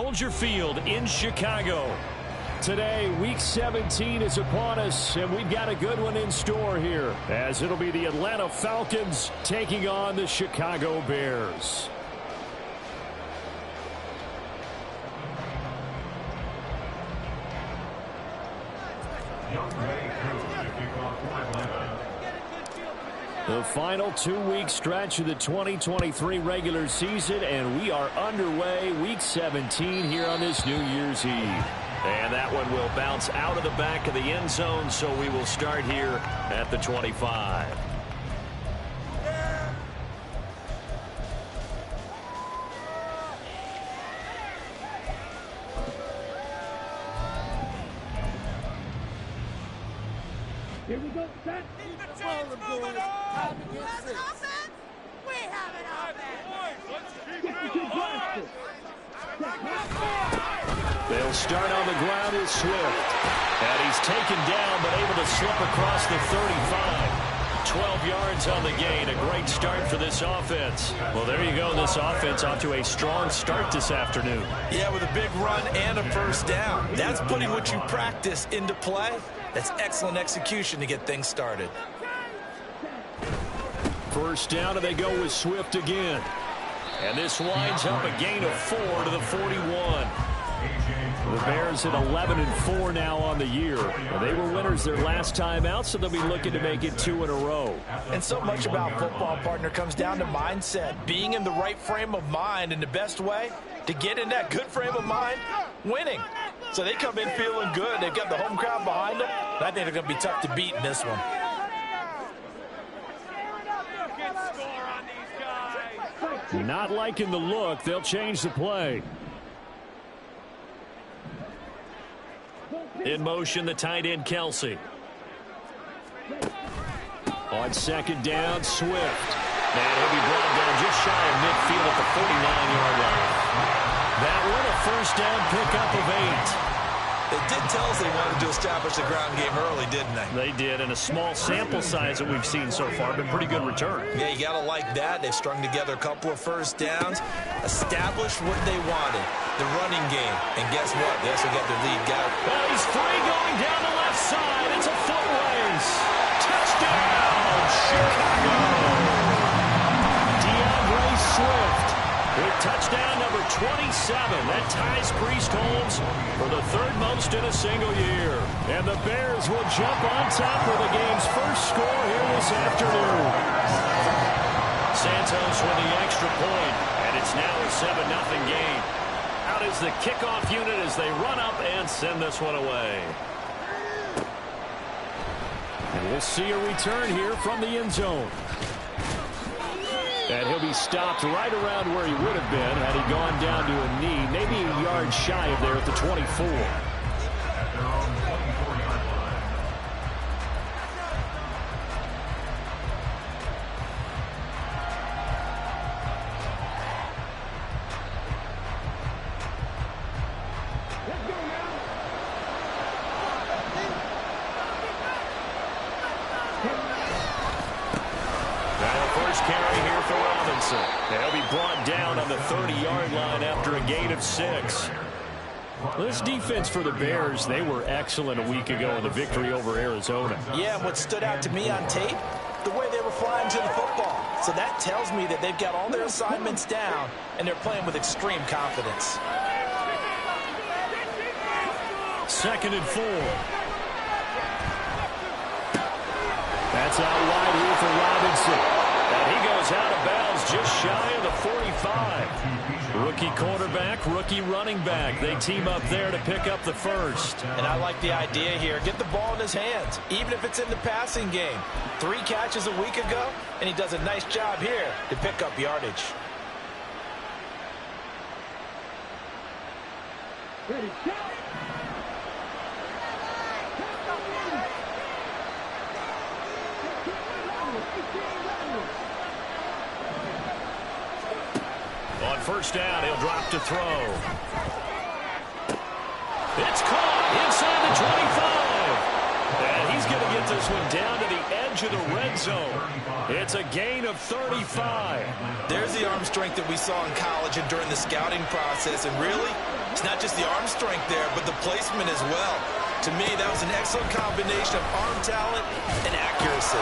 Soldier Field in Chicago. Today, Week 17 is upon us, and we've got a good one in store here, as it'll be the Atlanta Falcons taking on the Chicago Bears. The final 2-week stretch of the 2023 regular season, and we are underway Week 17 here on this New Year's Eve. And that one will bounce out of the back of the end zone, so we will start here at the 25. Here we go, set. Keep the chains moving on! Let's offense! We have an offense! Let's keep going! They'll start on the ground with Swift. And he's taken down, but able to slip across the 35. 12 yards on the gain. A great start for this offense. Well, there you go. This offense off to a strong start this afternoon. Yeah, with a big run and a first down. That's putting what you practice into play. That's excellent execution to get things started. First down, and they go with Swift again. And this winds up a gain of 4 to the 41. The Bears at 11-4 now on the year. They were winners their last time out, so they'll be looking to make it 2 in a row. And so much about football, partner, comes down to mindset. Being in the right frame of mind, in the best way to get in that good frame of mind, winning. So they come in feeling good. They've got the home crowd behind them. I think they're going to be tough to beat in this one. Not liking the look. They'll change the play. In motion, the tight end, Kelsey. On second down, Swift. And he'll be brought down just shy of midfield at the 49-yard line. That one, a first down pickup of 8. They did tell us they wanted to establish the ground game early, didn't they? They did, and a small sample size that we've seen so far. Been pretty good return. Yeah, you got to like that. They've strung together a couple of first downs, established what they wanted, the running game. And guess what? They also got their lead guy. Well, he's free going down the left side. It's a foot race. Touchdown, Chicago. DeAndre Swift with touchdown number 27. That ties Priest-Holmes for the third most in a single year. And the Bears will jump on top for the game's first score here this afternoon. Santos with the extra point, and it's now a 7-0 game. Out is the kickoff unit as they run up and send this one away. And we'll see a return here from the end zone. And he'll be stopped right around where he would have been had he gone down to a knee, maybe a yard shy of there at the 24. They'll be brought down on the 30-yard line after a gain of 6. This defense for the Bears, they were excellent a week ago in the victory over Arizona. Yeah, and what stood out to me on tape, the way they were flying to the football. So that tells me that they've got all their assignments down, and they're playing with extreme confidence. 2nd and 4. That's out wide here for Robinson. And he goes out of bounds just shy of the 45. Rookie quarterback, rookie running back. They team up there to pick up the first. And I like the idea here. Get the ball in his hands, even if it's in the passing game. 3 catches a week ago, and he does a nice job here to pick up yardage. Ready, go! On first down, he'll drop to throw. It's caught inside the 25. And he's going to get this one down to the edge of the red zone. It's a gain of 35. There's the arm strength that we saw in college and during the scouting process. And really, It's not just the arm strength there, but the placement as well. To me, that was an excellent combination of arm talent and accuracy.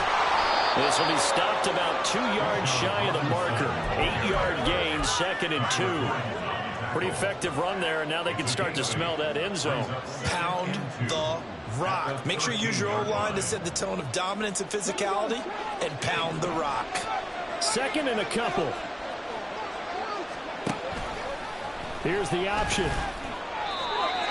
This will be stopped about 2 yards shy of the marker. 8-yard gain, 2nd and 2. Pretty effective run there, and now they can start to smell that end zone. Pound the rock. Make sure you use your O-line to set the tone of dominance and physicality, and pound the rock. 2nd and a couple. Here's the option.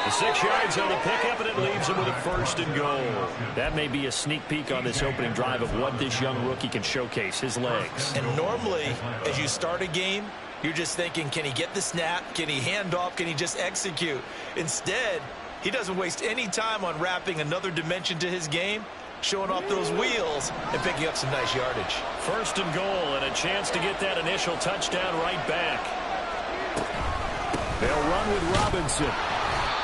The 6 yards on the pickup, and it leaves him with a 1st and goal. That may be a sneak peek on this opening drive of what this young rookie can showcase, his legs. And normally, as you start a game, you're just thinking, can he get the snap? Can he hand off? Can he just execute? Instead, he doesn't waste any time on wrapping another dimension to his game, showing off those wheels, and picking up some nice yardage. 1st and goal, and a chance to get that initial touchdown right back. They'll run with Robinson.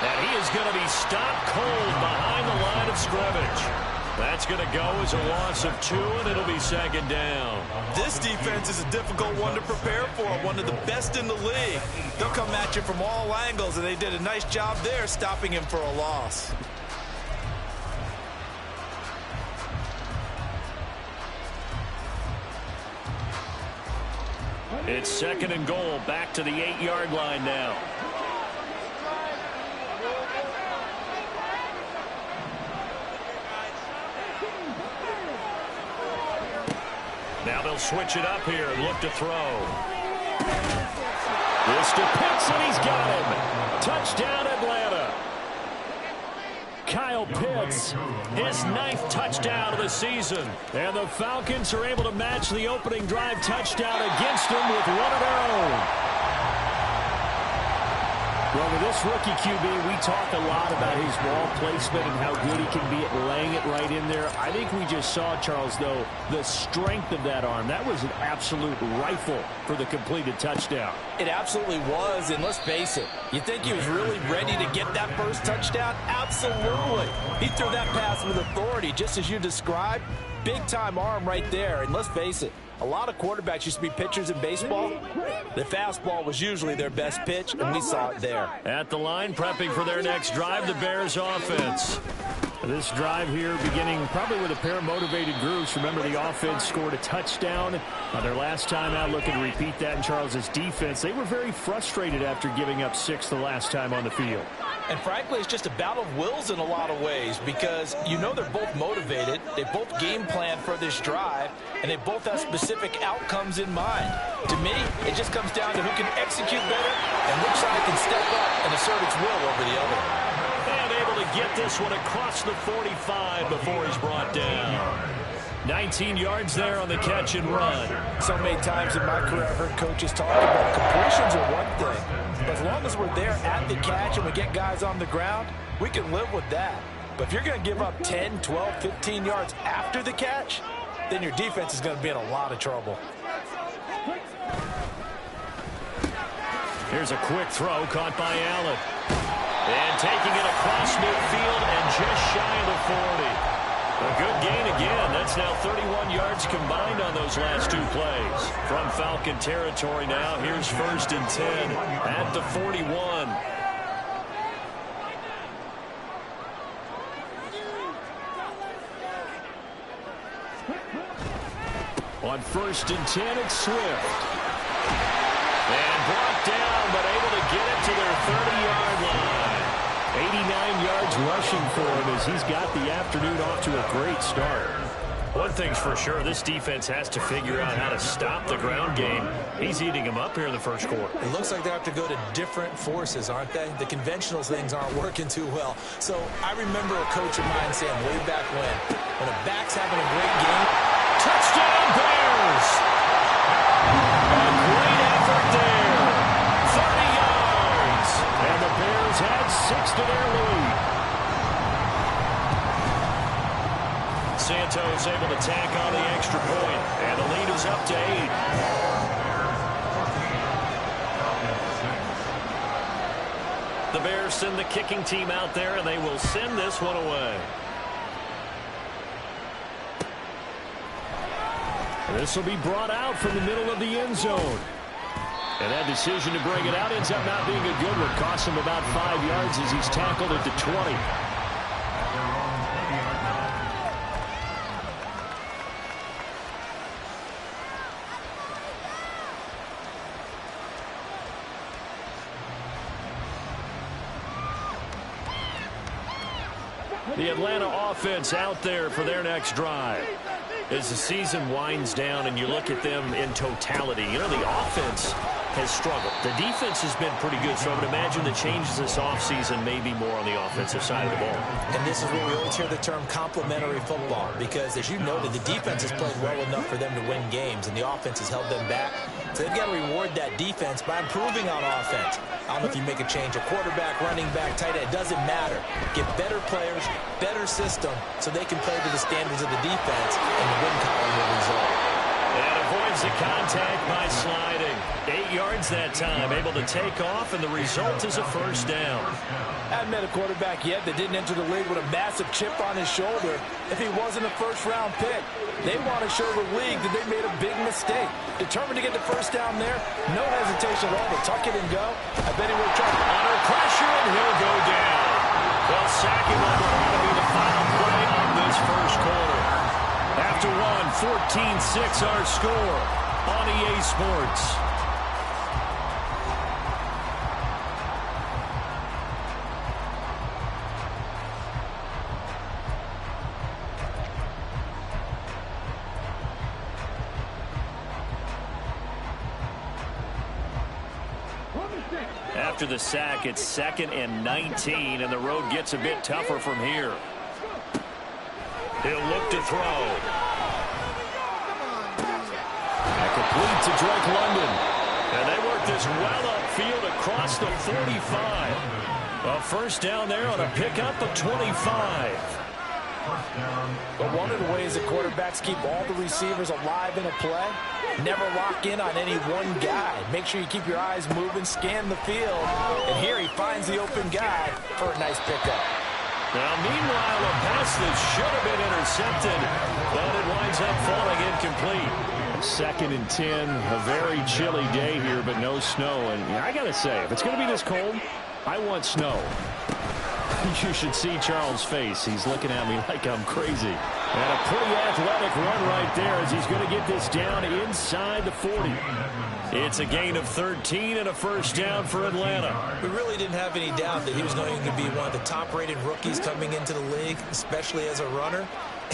And he is going to be stopped cold behind the line of scrimmage. That's going to go as a loss of 2, and it'll be 2nd down. This defense is a difficult one to prepare for, one of the best in the league. They'll come at you from all angles, and they did a nice job there stopping him for a loss. It's 2nd and goal, back to the 8-yard line now. Now they'll switch it up here and look to throw. This to Pitts, and he's got him. Touchdown, Atlanta. Kyle Pitts, his 9th touchdown of the season. And the Falcons are able to match the opening drive touchdown against them with one of their own. Well, with this rookie QB, we talk a lot about his ball placement and how good he can be at laying it right in there. I think we just saw, Charles, though, the strength of that arm. That was an absolute rifle for the completed touchdown. It absolutely was, and let's face it, you think he was really ready to get that first touchdown? Absolutely. He threw that pass with authority, just as you described. Big-time arm right there, and let's face it, a lot of quarterbacks used to be pitchers in baseball. The fastball was usually their best pitch, and we saw it there. At the line, prepping for their next drive, the Bears offense. This drive here beginning probably with a pair of motivated groups. Remember, the offense scored a touchdown their last time out. Looking to repeat that in Charles's defense. They were very frustrated after giving up 6 the last time on the field. And frankly, it's just a battle of wills in a lot of ways because you know they're both motivated. They both game plan for this drive, and they both have specific outcomes in mind. To me, it just comes down to who can execute better and which side can step up and assert its will over the other. And able to get this one across the 45 before he's brought down. 19 yards there on the catch and run. So many times in my career I've heard coaches talk about completions are one thing. But as long as we're there at the catch and we get guys on the ground, we can live with that. But if you're going to give up 10, 12, 15 yards after the catch, then your defense is going to be in a lot of trouble. Here's a quick throw caught by Allen. And taking it across midfield and just shy of the 40. A good gain again. That's now 31 yards combined on those last 2 plays. From Falcon territory now, here's 1st and 10 at the 41. On 1st and 10, it's Swift. And brought down, but able to get it to their 30-yard line. 89 yards rushing for him as he's got the afternoon off to a great start. One thing's for sure, this defense has to figure out how to stop the ground game. He's eating them up here in the first quarter. It looks like they have to go to different forces, aren't they? The conventional things aren't working too well. So I remember a coach of mine saying way back when a back's having a great game, touchdown Bears! A great effort there. 30 yards. And the Bears had 6 to their lead. Santos able to tack on the extra point, and the lead is up to 8. The Bears send the kicking team out there, and they will send this one away. This will be brought out from the middle of the end zone. And that decision to bring it out ends up not being a good one. Costs him about 5 yards as he's tackled at the 20. The Atlanta offense out there for their next drive. As the season winds down and you look at them in totality, you know, the offense has struggled. The defense has been pretty good, so I would imagine the changes this offseason may be more on the offensive side of the ball. And this is where we always hear the term complementary football, because as you noted, the defense has played well enough for them to win games, and the offense has held them back. So they've got to reward that defense by improving on offense. I don't know if you make a change, a quarterback, running back, tight end, it doesn't matter. Get better players, better system, so they can play to the standards of the defense, and the win column will result. And avoids the contact by sliding. 8 yards that time, able to take off, and the result is a first down. I haven't met a quarterback yet that didn't enter the league with a massive chip on his shoulder if he wasn't a first-round pick. They want to show the league that they made a big mistake. Determined to get the first down there, no hesitation at all to tuck it and go. I bet he will try. Under pressure, and he'll go down. They'll sack him on what will be the final play of this first quarter. After one, 14-6 our score on EA Sports. After the sack, it's 2nd and 19, and the road gets a bit tougher from here. He'll look to throw. Complete to Drake London. And they work this well upfield across the 45. A first down there on a pickup of 25. But one of the ways that quarterbacks keep all the receivers alive in a play, never lock in on any one guy. Make sure you keep your eyes moving, scan the field. And here he finds the open guy for a nice pickup. Now, meanwhile, a pass that should have been intercepted, but it winds up falling incomplete. 2nd and 10, a very chilly day here, but no snow. And I got to say, if it's going to be this cold, I want snow. You should see Charles' face. He's looking at me like I'm crazy. And a pretty athletic run right there as he's going to get this down inside the 40. It's a gain of 13 and a first down for Atlanta. We really didn't have any doubt that he was going to be one of the top-rated rookies coming into the league, especially as a runner.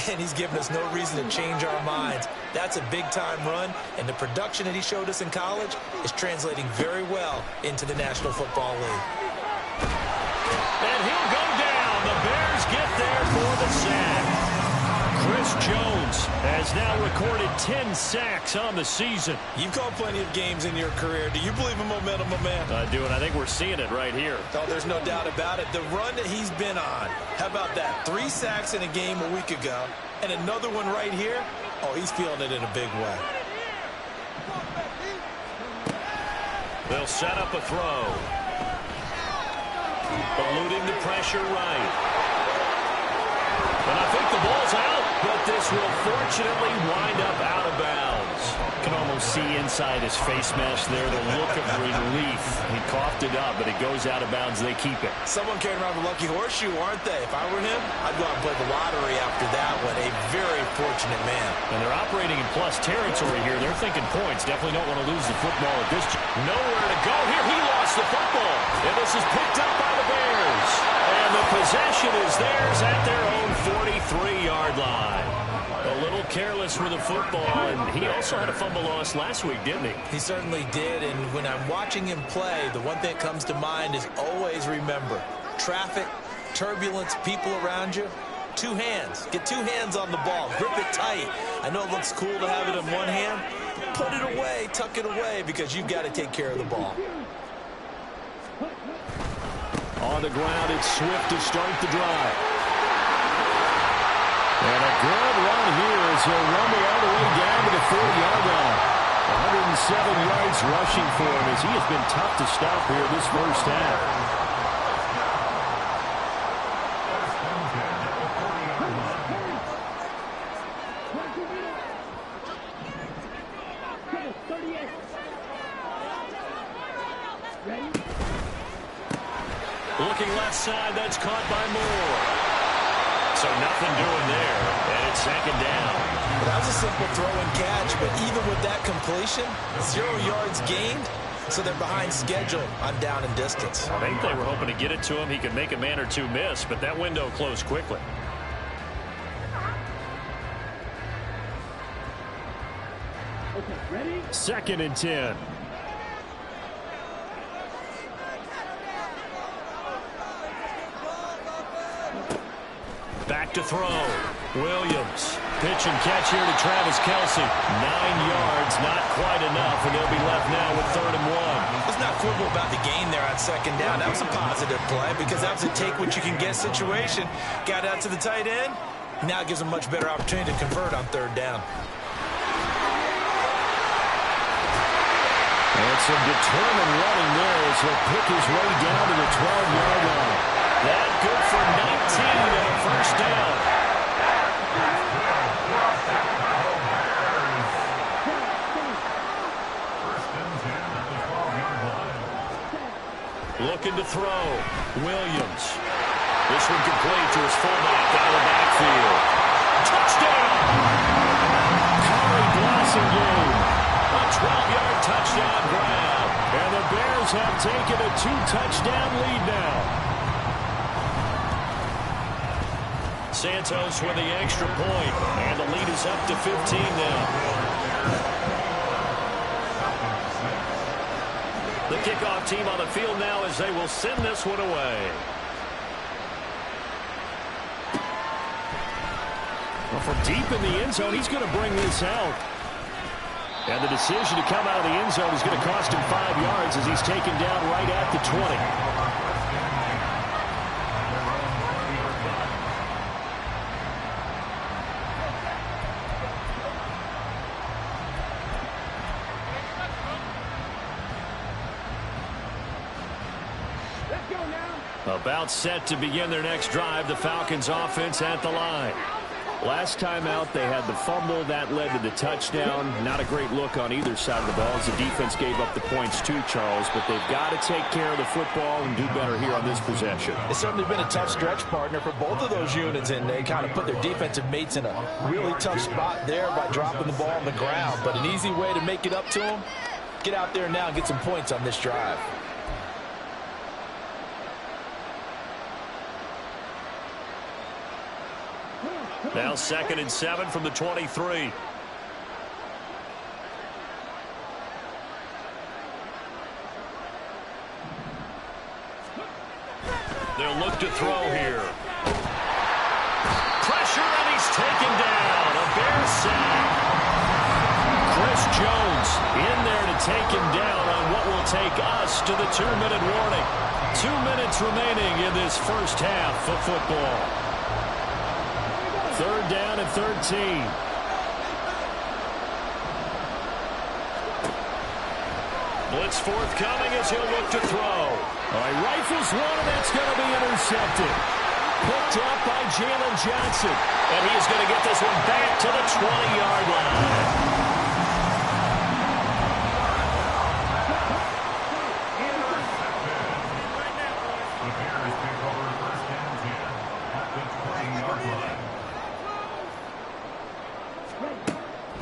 And he's given us no reason to change our minds. That's a big-time run, and the production that he showed us in college is translating very well into the National Football League. And he'll go down. The Bears get there for the sack. Chris Jones has now recorded 10 sacks on the season. You've called plenty of games in your career. Do you believe in momentum, my man? I do, and I think we're seeing it right here. Oh, there's no doubt about it. The run that he's been on, how about that? 3 sacks in a game a week ago, and another one right here. Oh, he's feeling it in a big way. They'll set up a throw. Eluding the pressure right. And I think the ball's out, but this will fortunately wind up out of bounds. You can almost see inside his face mask there the look of relief. He coughed it up, but it goes out of bounds. They keep it. Someone carrying around the lucky horseshoe, aren't they? If I were him, I'd go out and play the lottery after that one. A very fortunate man. And they're operating in plus territory here. They're thinking points. Definitely don't want to lose the football at this. Nowhere to go here. He lost the football. And this is picked up by the Bears. And the possession is theirs at their own 43-yard line. A little careless with the football, and he also had a fumble loss last week, didn't he? He certainly did, and when I'm watching him play, the one thing that comes to mind is always remember, traffic, turbulence, people around you, 2 hands. Get 2 hands on the ball. Grip it tight. I know it looks cool to have it in one hand, but put it away, tuck it away, because you've got to take care of the ball. On the ground, it's Swift to start the drive. And a good run here as he'll rumble all the way down to the 40-yard line. 107 yards rushing for him as he has been tough to stop here this first half. Looking left side, that's caught by Moore. So nothing doing there, and it's second down. Well, that was a simple throw and catch, but even with that completion, 0 yards gained, so they're behind schedule on down and distance. I think they were hoping to get it to him. He could make a man or two miss, but that window closed quickly. Okay, ready? 2nd and 10. Back to throw. Williams. Pitch and catch here to Travis Kelce. 9 yards, not quite enough, and they'll be left now with 3rd and 1. Let's not quibble about the gain there on 2nd down. That was a positive play because that was a take-what-you-can-get situation. Got out to the tight end. Now it gives him a much better opportunity to convert on 3rd down. And some determined running there as he'll pick his way down to the 12-yard line. That good for 19 and a first down. Looking to throw. Williams. This one complete to his fullback out of the backfield. Touchdown! Corey Blasingame. A 12-yard touchdown grab. And the Bears have taken a 2-touchdown lead now. Santos with the extra point, and the lead is up to 15 now. The kickoff team on the field now as they will send this one away. Well, from deep in the end zone, he's going to bring this out. And the decision to come out of the end zone is going to cost him 5 yards as he's taken down right at the 20. About set to begin their next drive. The Falcons offense at the line. Last time out, they had the fumble. That led to the touchdown. Not a great look on either side of the ball as the defense gave up the points too, Charles. But they've got to take care of the football and do better here on this possession. It's certainly been a tough stretch, partner, for both of those units, and they kind of put their defensive mates in a really tough spot there by dropping the ball on the ground. But an easy way to make it up to them, get out there now and get some points on this drive. Now 2nd and 7 from the 23. They'll look to throw here. Pressure, and he's taken down. A Bears sack. Chris Jones in there to take him down on what will take us to the 2-minute warning. 2 minutes remaining in this first half of football. 3rd down and 13. Blitz forthcoming as he'll look to throw. All right, rifles one, and that's going to be intercepted. Picked up by Jalen Johnson. And he is going to get this one back to the 20-yard line.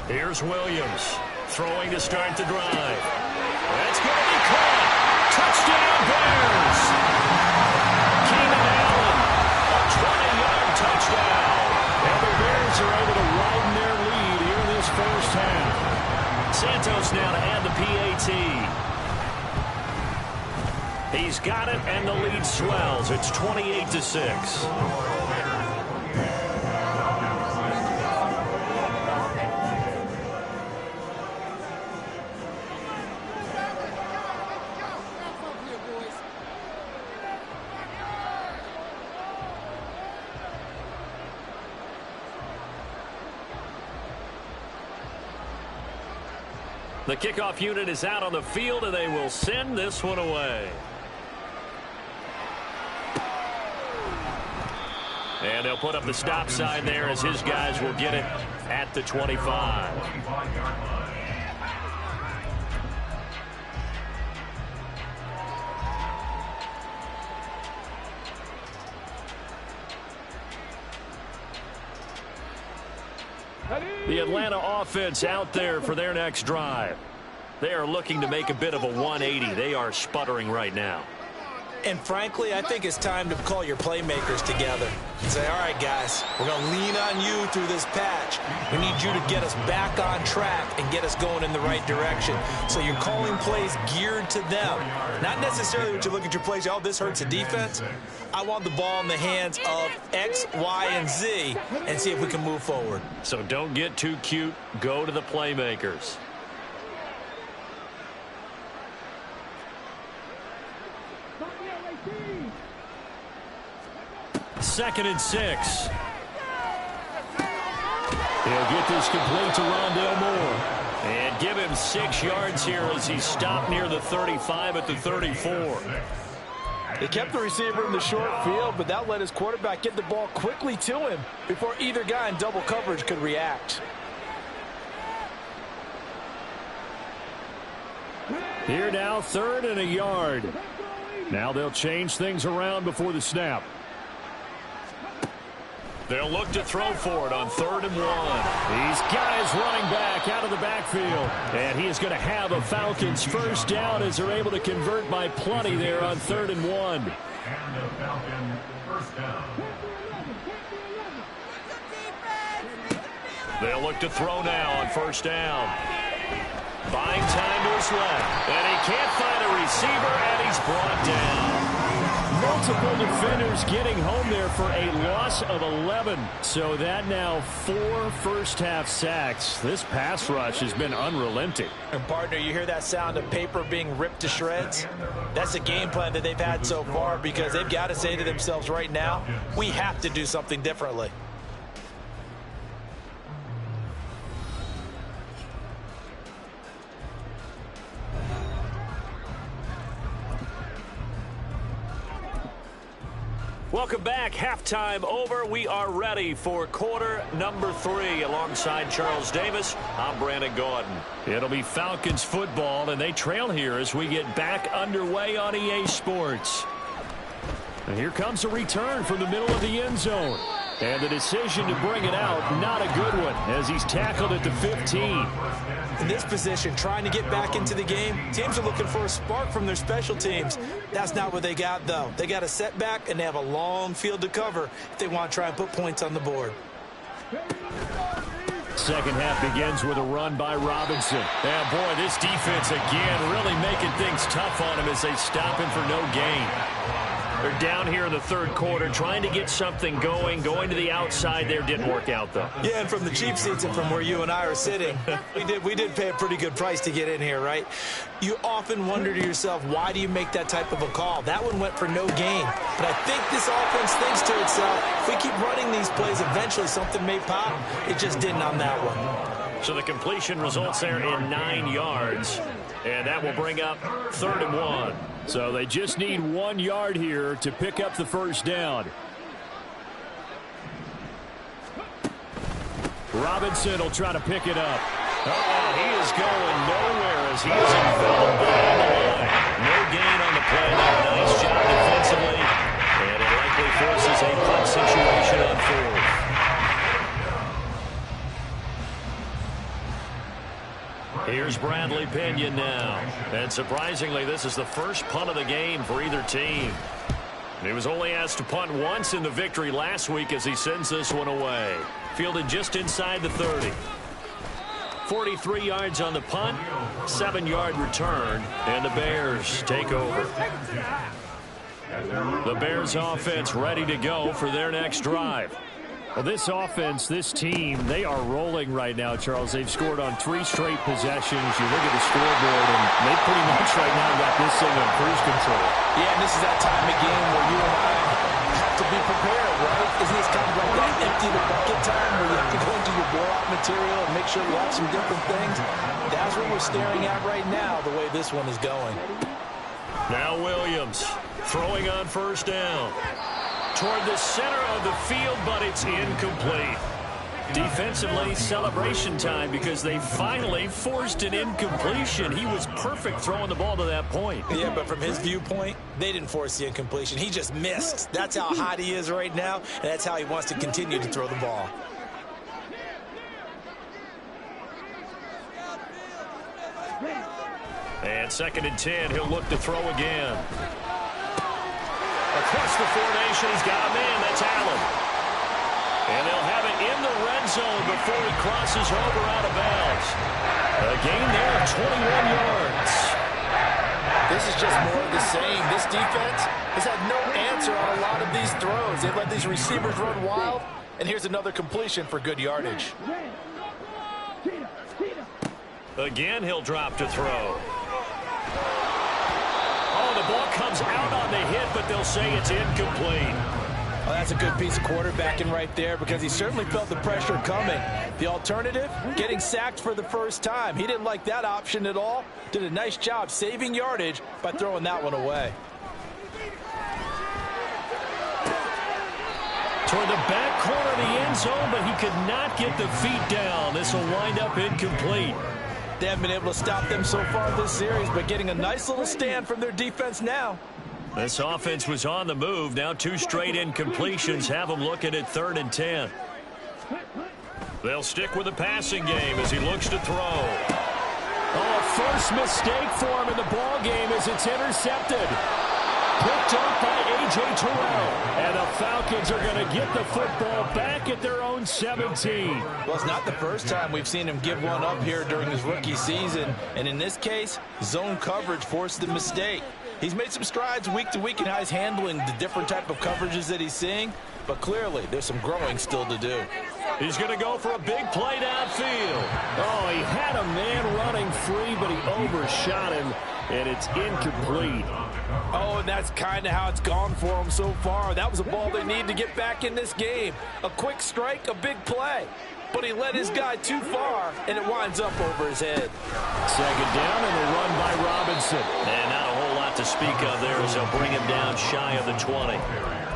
Here's Williams throwing to start the drive. That's going to be caught. Touchdown, Bears. Keenan Allen, a 20-yard touchdown. And the Bears are able to widen their lead here in this first half. Santos now to add the PAT. He's got it, and the lead swells. It's 28-6. The kickoff unit is out on the field, and they will send this one away. And they'll put up the stop sign there as his guys will get it at the 25. The Atlanta offense out there for their next drive. They are looking to make a bit of a 180. They are sputtering right now. And frankly, I think it's time to call your playmakers together and say, all right, guys, we're going to lean on you through this patch. We need you to get us back on track and get us going in the right direction. So you're calling plays geared to them. Not necessarily what you look at your plays, oh, this hurts the defense. I want the ball in the hands of X, Y, and Z and see if we can move forward. So don't get too cute. Go to the playmakers. Second and 6. He'll get this complete to Rondale Moore. And give him 6 yards here as he stopped near the 35 at the 34. They kept the receiver in the short field, but that let his quarterback get the ball quickly to him before either guy in double coverage could react. Here now, 3rd and a yard. Now they'll change things around before the snap. They'll look to throw for it on 3rd and 1. He's got his running back out of the backfield. And he is going to have a Falcons first down as they're able to convert by plenty there on 3rd and 1. And the Falcons first down. They'll look to throw now on 1st down. Buying time to his left. And he can't find a receiver, and he's brought down. Multiple defenders getting home there for a loss of 11. So that now 4 first-half sacks. This pass rush has been unrelenting. And, partner, you hear that sound of paper being ripped to shreds? That's the game plan that they've had so far because they've got to say to themselves right now, we have to do something differently. Welcome back. Halftime over. We are ready for quarter number 3. Alongside Charles Davis, I'm Brandon Gordon. It'll be Falcons football, and they trail here as we get back underway on EA Sports. And here comes a return from the middle of the end zone. And the decision to bring it out, not a good one, as he's tackled at the 15. In this position, trying to get back into the game, teams are looking for a spark from their special teams. That's not what they got, though. They got a setback, and they have a long field to cover if they want to try and put points on the board. Second half begins with a run by Robinson. And, boy, this defense again really making things tough on him as they stop him for no gain. They're down here in the 3rd quarter trying to get something going to the outside there. Didn't work out, though. Yeah, and from the cheap seats and from where you and I are sitting, we did pay a pretty good price to get in here, right? You often wonder to yourself, why do you make that type of a call? That one went for no gain. But I think this offense thinks to itself, if we keep running these plays, eventually something may pop. It just didn't on that one. So the completion results there in 9 yards. And that will bring up 3rd and 1. So they just need 1 yard here to pick up the first down. Robinson will try to pick it up. Oh, he is going nowhere as he is enveloped behind the line. No gain on the play there. Nice job defensively. And it likely forces a punt situation on 4th. Here's Bradley Pinion now. And surprisingly, this is the first punt of the game for either team. He was only asked to punt once in the victory last week as he sends this one away. Fielded just inside the 30. 43 yards on the punt, 7-yard return, and the Bears take over. The Bears offense ready to go for their next drive. Well, this offense, this team, they are rolling right now, Charles. They've scored on 3 straight possessions. You look at the scoreboard, and they pretty much right now got this thing on cruise control. Yeah, and this is that time of game where you and I have to be prepared, right? Isn't this kind of like that empty the bucket time where you have to go into your blowout material and make sure you have some different things? That's what we're staring at right now, the way this one is going. Now Williams throwing on 1st down. Toward the center of the field, but it's incomplete. Defensively, celebration time because they finally forced an incompletion. He was perfect throwing the ball to that point. Yeah, but from his viewpoint, they didn't force the incompletion. He just missed. That's how hot he is right now, and that's how he wants to continue to throw the ball. And 2nd and 10, he'll look to throw again. Across the formation, he's got a man. That's Allen. And they'll have it in the red zone before he crosses over out of bounds. A gain there of 21 yards. This is just more of the same. This defense has had no answer on a lot of these throws. They've let these receivers run wild, and here's another completion for good yardage. Again, he'll drop to throw. Oh, the ball comes out on the hit, but they'll say it's incomplete. Well, that's a good piece of quarterbacking right there because he certainly felt the pressure coming. The alternative, getting sacked for the first time. He didn't like that option at all. Did a nice job saving yardage by throwing that one away. Toward the back corner of the end zone, but he could not get the feet down. This will wind up incomplete. They haven't been able to stop them so far this series, but getting a nice little stand from their defense now. This offense was on the move. Now 2 straight incompletions have them looking at 3rd and 10. They'll stick with the passing game as he looks to throw. Oh, first mistake for him in the ball game as it's intercepted. Picked up by A.J. Terrell. And the Falcons are going to get the football back at their own 17. Well, it's not the first time we've seen him give one up here during his rookie season. And in this case, zone coverage forced the mistake. He's made some strides week to week in how he's handling the different type of coverages that he's seeing. But clearly, there's some growing still to do. He's going to go for a big play downfield. Oh, he had a man running free, but he overshot him, and it's incomplete. Oh, and that's kind of how it's gone for him so far. That was a ball they need to get back in this game. A quick strike, a big play. But he led his guy too far, and it winds up over his head. 2nd down and a run by Robinson. And not a whole lot to speak of there as they'll bring him down shy of the 20.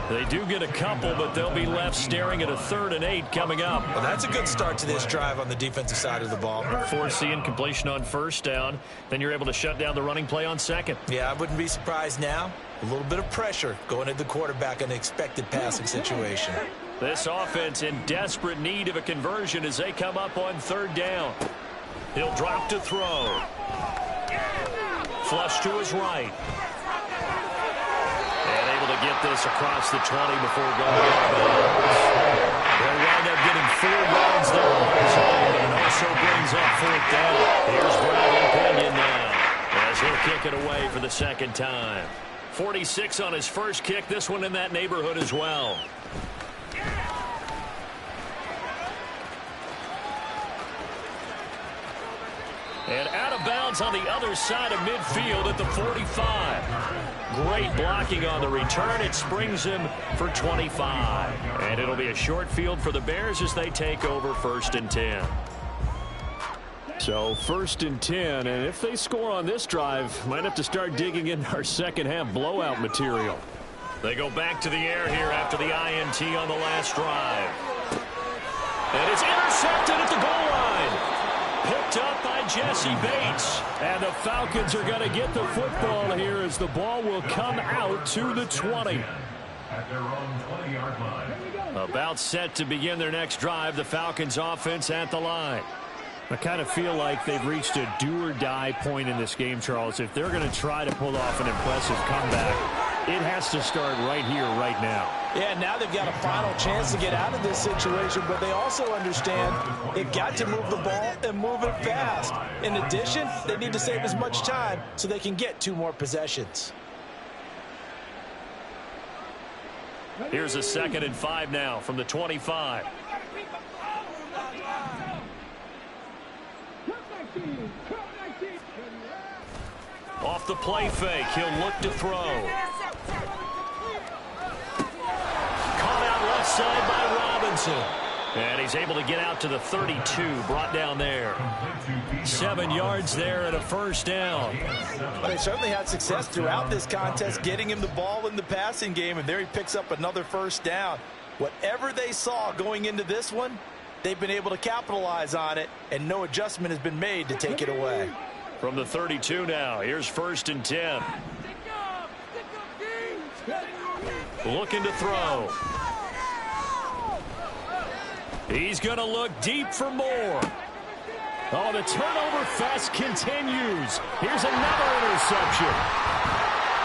They do get a couple, but they'll be left staring at a 3rd and 8 coming up. Well, that's a good start to this drive on the defensive side of the ball. Force the incompletion on 1st down. Then you're able to shut down the running play on 2nd. Yeah, I wouldn't be surprised now. A little bit of pressure going at the quarterback in an expected passing situation. This offense in desperate need of a conversion as they come up on 3rd down. He'll drop to throw. Flush to his right. And able to get this across the 20 before going out of bounds. They'll wind up getting 4 yards there on his own, and also brings up 4th down. Here's Bradley Pinion now as he'll kick it away for the 2nd time. 46 on his first kick. This one in that neighborhood as well. And out of bounds on the other side of midfield at the 45. Great blocking on the return. It springs him for 25. And it'll be a short field for the Bears as they take over 1st and 10. So 1st and 10, and if they score on this drive, might have to start digging in our second half blowout material. They go back to the air here after the INT on the last drive. And it's intercepted at the goal line. Picked up by Jesse Bates. And the Falcons are going to get the football here as the ball will come out to the 20. At their own 20-yard line. About set to begin their next drive, the Falcons offense at the line. I kind of feel like they've reached a do-or-die point in this game, Charles. If they're going to try to pull off an impressive comeback, it has to start right here, right now. Yeah, now they've got a final chance to get out of this situation, but they also understand they've got to move the ball and move it fast. In addition, they need to save as much time so they can get 2 more possessions. Here's a 2nd and 5 now from the 25. Off the play fake, he'll look to throw. Caught out left side by Robinson. And he's able to get out to the 32, brought down there. 7 yards there and a 1st down. But they certainly had success throughout this contest, getting him the ball in the passing game, and there he picks up another 1st down. Whatever they saw going into this one, they've been able to capitalize on it, and no adjustment has been made to take it away. From the 32 now, here's 1st and 10. Looking to throw. He's going to look deep for more. Oh, the turnover fest continues. Here's another interception.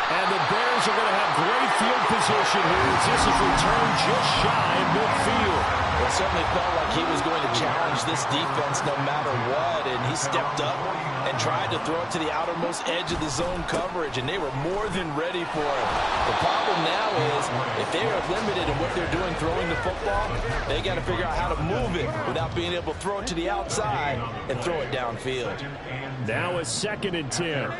And the Bears are going to have great field position here as this is returned just shy of midfield. It certainly felt like he was going to challenge this defense no matter what, and he stepped up and tried to throw it to the outermost edge of the zone coverage, and they were more than ready for it. The problem now is if they are limited in what they're doing throwing the football, they got to figure out how to move it without being able to throw it to the outside and throw it downfield. Now a 2nd and 10.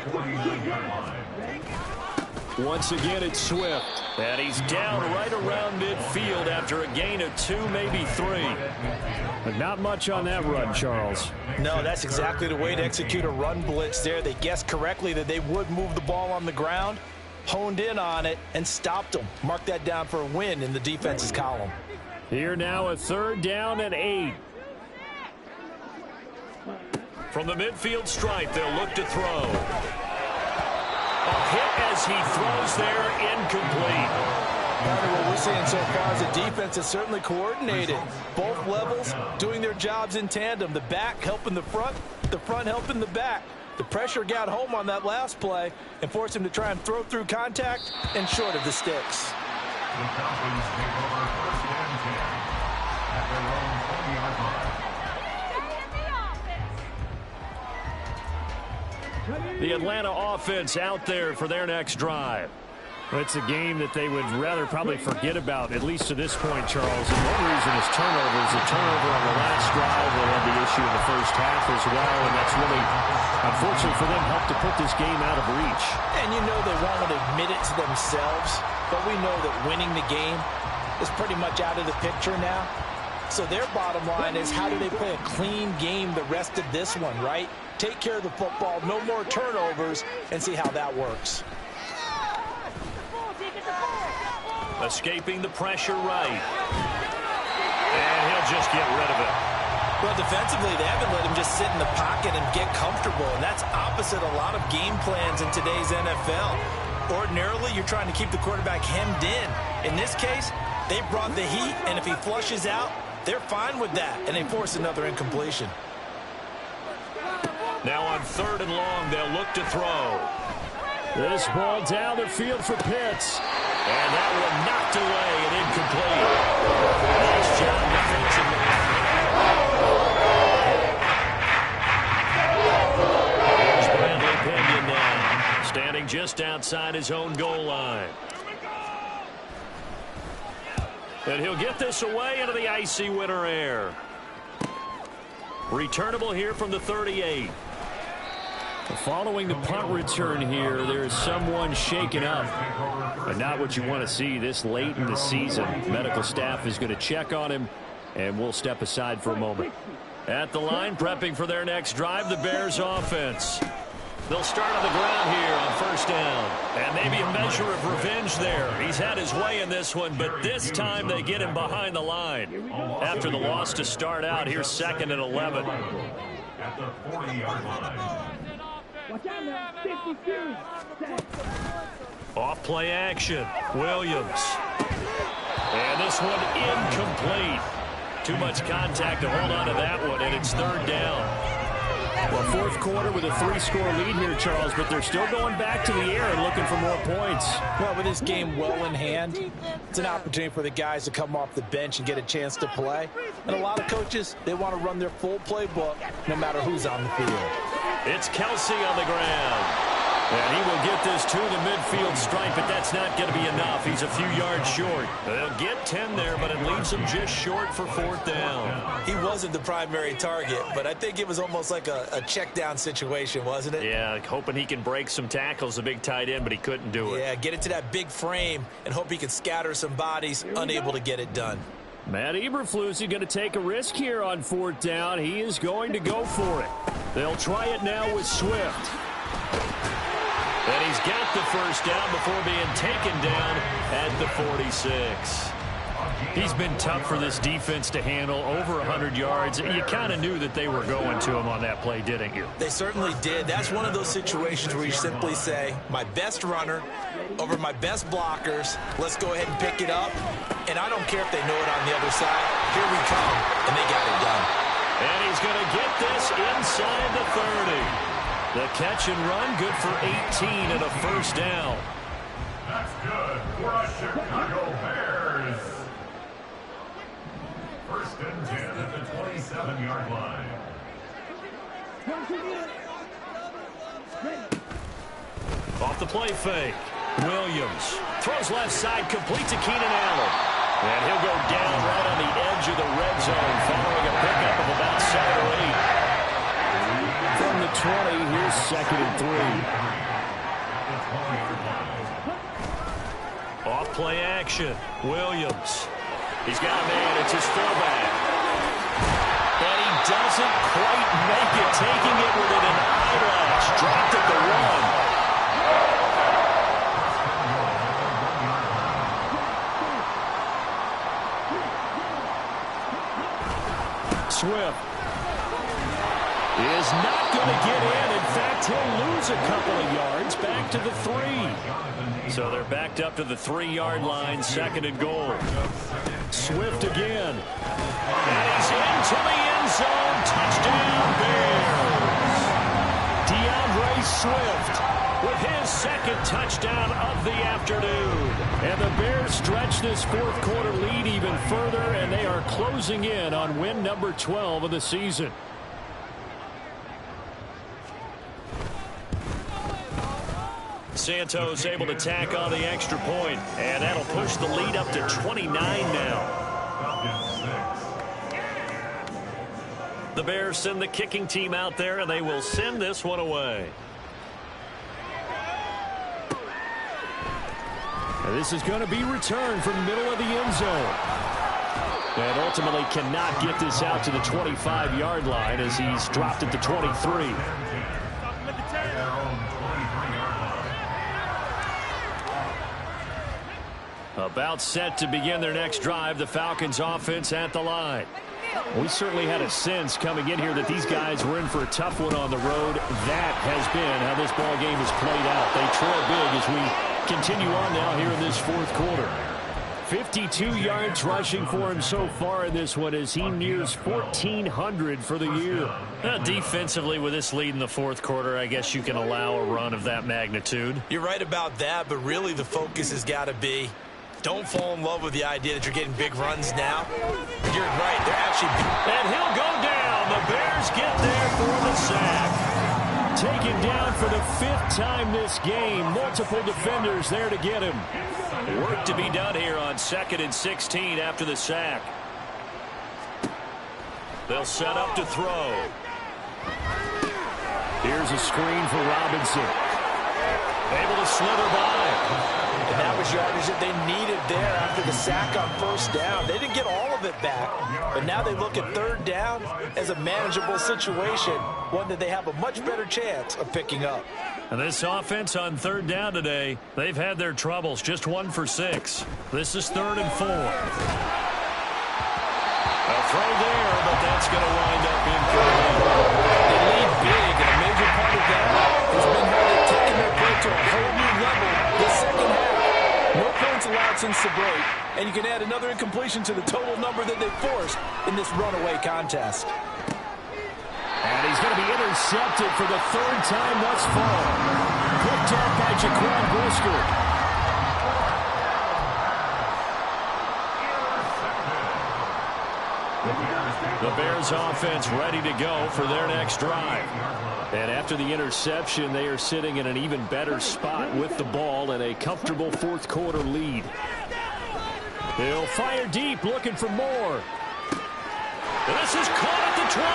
Once again, it's Swift. And he's down right around midfield after a gain of 2, maybe 3. But not much on that run, Charles. No, that's exactly the way to execute a run blitz there. They guessed correctly that they would move the ball on the ground, honed in on it, and stopped them. Mark that down for a win in the defense's column. Here now a 3rd down and 8. From the midfield stripe, they'll look to throw. A hit as he throws there, incomplete. What we're seeing so far is the defense is certainly coordinated. Both levels doing their jobs in tandem. The back helping the front helping the back. The pressure got home on that last play and forced him to try and throw through contact and short of the sticks. The Falcons take over 1st and 10 at their own 20-yard line. The Atlanta offense out there for their next drive. It's a game that they would rather probably forget about, at least to this point, Charles. And one reason is turnovers. A turnover on the last drive will have the issue in the first half as well. And that's really, unfortunately for them, helped to put this game out of reach. And you know they won't admit it to themselves, but we know that winning the game is pretty much out of the picture now. So their bottom line is, how do they play a clean game the rest of this one, right? Take care of the football, no more turnovers, and see how that works. Escaping the pressure right. And he'll just get rid of it. Well, defensively, they haven't let him just sit in the pocket and get comfortable, and that's opposite a lot of game plans in today's NFL. Ordinarily, you're trying to keep the quarterback hemmed in. In this case, they brought the heat, and if he flushes out, they're fine with that, and they force another incompletion. Now on 3rd and long, they'll look to throw. This ball down the field for Pitts. And that one knocked away and incomplete. Nice job defensively. Here's Bradley Pinion now, standing just outside his own goal line. And he'll get this away into the icy winter air. Returnable here from the 38. Following the punt return here, there is someone shaken up. But not what you want to see this late in the season. Medical staff is going to check on him, and we'll step aside for a moment. At the line, prepping for their next drive, the Bears offense. They'll start on the ground here on 1st down. And maybe a measure of revenge there. He's had his way in this one, but this time they get him behind the line. After the loss to start out, here's 2nd and 11. At the 40-yard line. Off play action. Williams. And this one incomplete. Too much contact to hold on to that one, and it's 3rd down. Well, 4th quarter with a 3-score lead here, Charles, but they're still going back to the air and looking for more points. Well, with this game well in hand, it's an opportunity for the guys to come off the bench and get a chance to play. And a lot of coaches, they want to run their full playbook no matter who's on the field. It's Kelsey on the ground. And he will get this to the midfield stripe, but that's not going to be enough. He's a few yards short. They'll get 10 there, but it leaves him just short for 4th down. He wasn't the primary target, but I think it was almost like a check down situation, wasn't it? Yeah, hoping he can break some tackles, a big tight end, but he couldn't do it. Yeah, get into that big frame and hope he can scatter some bodies, unable to get it done. Matt Eberflus is going to take a risk here on 4th down. He is going to go for it. They'll try it now with Swift. And he's got the 1st down before being taken down at the 46. He's been tough for this defense to handle, over 100 yards. You kind of knew that they were going to him on that play, didn't you? They certainly did. That's one of those situations where you simply say, my best runner over my best blockers. Let's go ahead and pick it up. And I don't care if they know it on the other side. Here we come. And they got it done. And he's going to get this inside the 30. The catch and run, good for 18 and a first down. That's good for the Chicago Bears. First and 10 at the 27-yard line. Off the play fake. Williams throws left side, complete to Keenan Allen. And he'll go down right on the edge of the red zone following a pickup of about 7 or 8. From the 20, here's second and 3. Off play action. Williams. He's got a man. It's his fullback. And he doesn't quite make it, taking it within an eyelash. Dropped at the 1. Swift is not going to get in. In fact, he'll lose a couple of yards back to the 3. So they're backed up to the 3-yard line, second and goal. Swift again. And he's into the end zone. Touchdown, Bears. DeAndre Swift with his second touchdown of the afternoon. And the Bears stretch this fourth quarter lead even further, and they are closing in on win number 12 of the season. Santos able to tack on the extra point, and that'll push the lead up to 29 now. The Bears send the kicking team out there, and they will send this one away. And this is going to be returned from the middle of the end zone. And ultimately cannot get this out to the 25-yard line as he's dropped at the 23. About set to begin their next drive, the Falcons offense at the line. We certainly had a sense coming in here that these guys were in for a tough one on the road. That has been how this ball game has played out. They trail big as we continue on now here in this fourth quarter. 52 yards rushing for him so far in this one as he nears 1,400 for the year. Defensively, with this lead in the fourth quarter, I guess you can allow a run of that magnitude. You're right about that, but really the focus has got to be don't fall in love with the idea that you're getting big runs now. You're right. They're actually... And he'll go down. The Bears get there for the sack. Taken down for the 5th time this game. Multiple defenders there to get him. Work to be done here on 2nd and 16 after the sack. They'll set up to throw. Here's a screen for Robinson. Able to slither by. And that was yardage that they needed there after the sack on first down. They didn't get all of it back, but now they look at third down as a manageable situation, one that they have a much better chance of picking up. And this offense on third down today, they've had their troubles. Just 1 for 6. This is 3rd and 4. A throw there, but that's going to wind up incomplete. They lead big, and a major part of that has been how they've taken their play to a whole new level this second half. No points allowed since the break, and you can add another incompletion to the total number that they forced in this runaway contest. And he's going to be intercepted for the 3rd time thus far. Picked up by Jaquan Brisker. The Bears offense ready to go for their next drive. And after the interception, they are sitting in an even better spot with the ball and a comfortable fourth quarter lead. They'll fire deep, looking for more. And this is caught at the 20.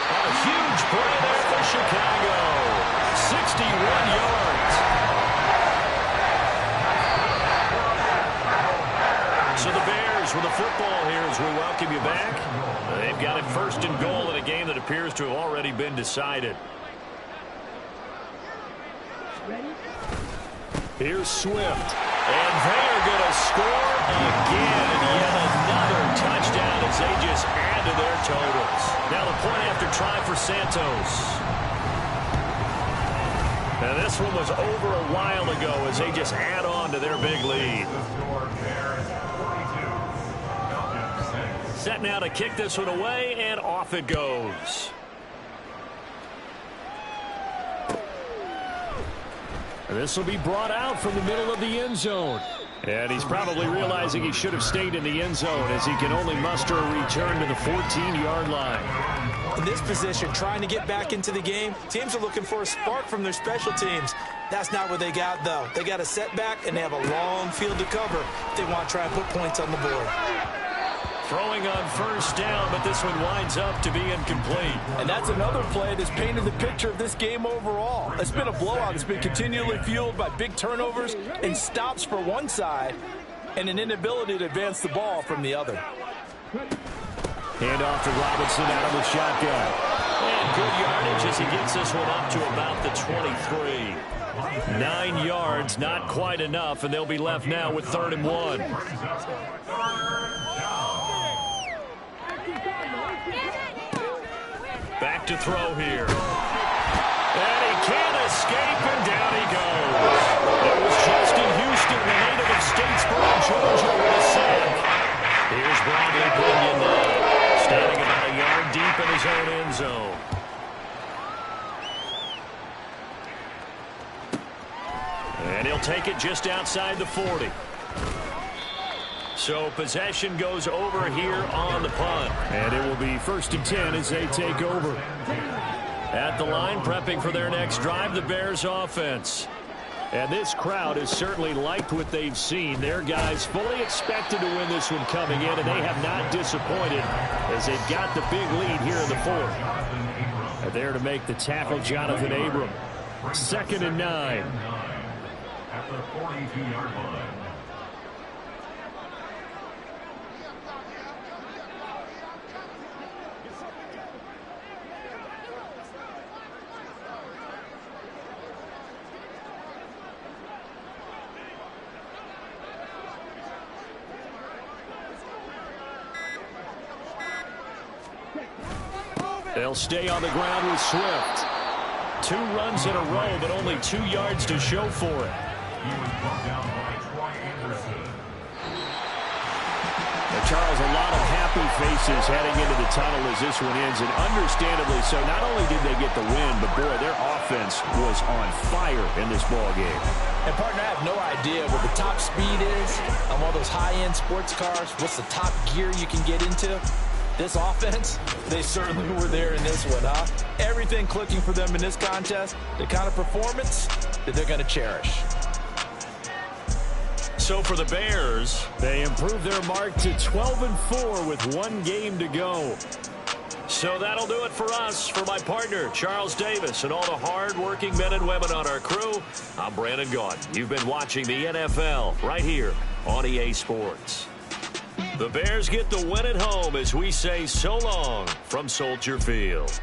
A huge play there for Chicago. 61 yards. So the Bears with the football here as we welcome you back. They've got it 1st and goal in a game that appears to have already been decided. Here's Swift. And they're going to score again. And yet another touchdown as they just add to their totals. Now the point after try for Santos. Now this one was over a while ago as they just add on to their big lead. set now to kick this one away, and off it goes. This will be brought out from the middle of the end zone. And he's probably realizing he should have stayed in the end zone as he can only muster a return to the 14-yard line. In this position, trying to get back into the game, teams are looking for a spark from their special teams. That's not what they got, though. They got a setback, and they have a long field to cover if they want to try and put points on the board. Throwing on first down, but this one winds up to be incomplete. And that's another play that's painted the picture of this game overall. It's been a blowout. It's been continually fueled by big turnovers and stops for one side and an inability to advance the ball from the other. Hand off to Robinson out of the shotgun. And good yardage as he gets this one up to about the 23. 9 yards, not quite enough, and they'll be left now with 3rd and 1. Back to throw here. And he can't escape, and down he goes. It was Justin Houston, the native of Statesboro, Georgia, with a sack. Here's Bradley Bunyan now, standing about a yard deep in his own end zone. And he'll take it just outside the 40. So possession goes over here on the punt. And it will be 1st and 10 as they take over. At the line, prepping for their next drive, the Bears offense. And this crowd has certainly liked what they've seen. Their guys fully expected to win this one coming in, and they have not disappointed as they've got the big lead here in the 4th. And there to make the tackle, Jonathan Abram. 2nd and 9. At the 42-yard line. They'll stay on the ground with Swift. 2 runs in a row, but only 2 yards to show for it. He was brought down by Troy Anderson. Now, Charles, a lot of happy faces heading into the tunnel as this one ends, and understandably so. Not only did they get the win, but boy, their offense was on fire in this ball game. And, partner, I have no idea what the top speed is on one of those high-end sports cars. What's the top gear you can get into? This offense, they certainly were there in this one, huh? Everything clicking for them in this contest, the kind of performance that they're going to cherish. So for the Bears, they improved their mark to 12-4 with 1 game to go. So that'll do it for us. For my partner, Charles Davis, and all the hard-working men and women on our crew, I'm Brandon Gaudin. You've been watching the NFL right here on EA Sports. The Bears get the win at home as we say so long from Soldier Field.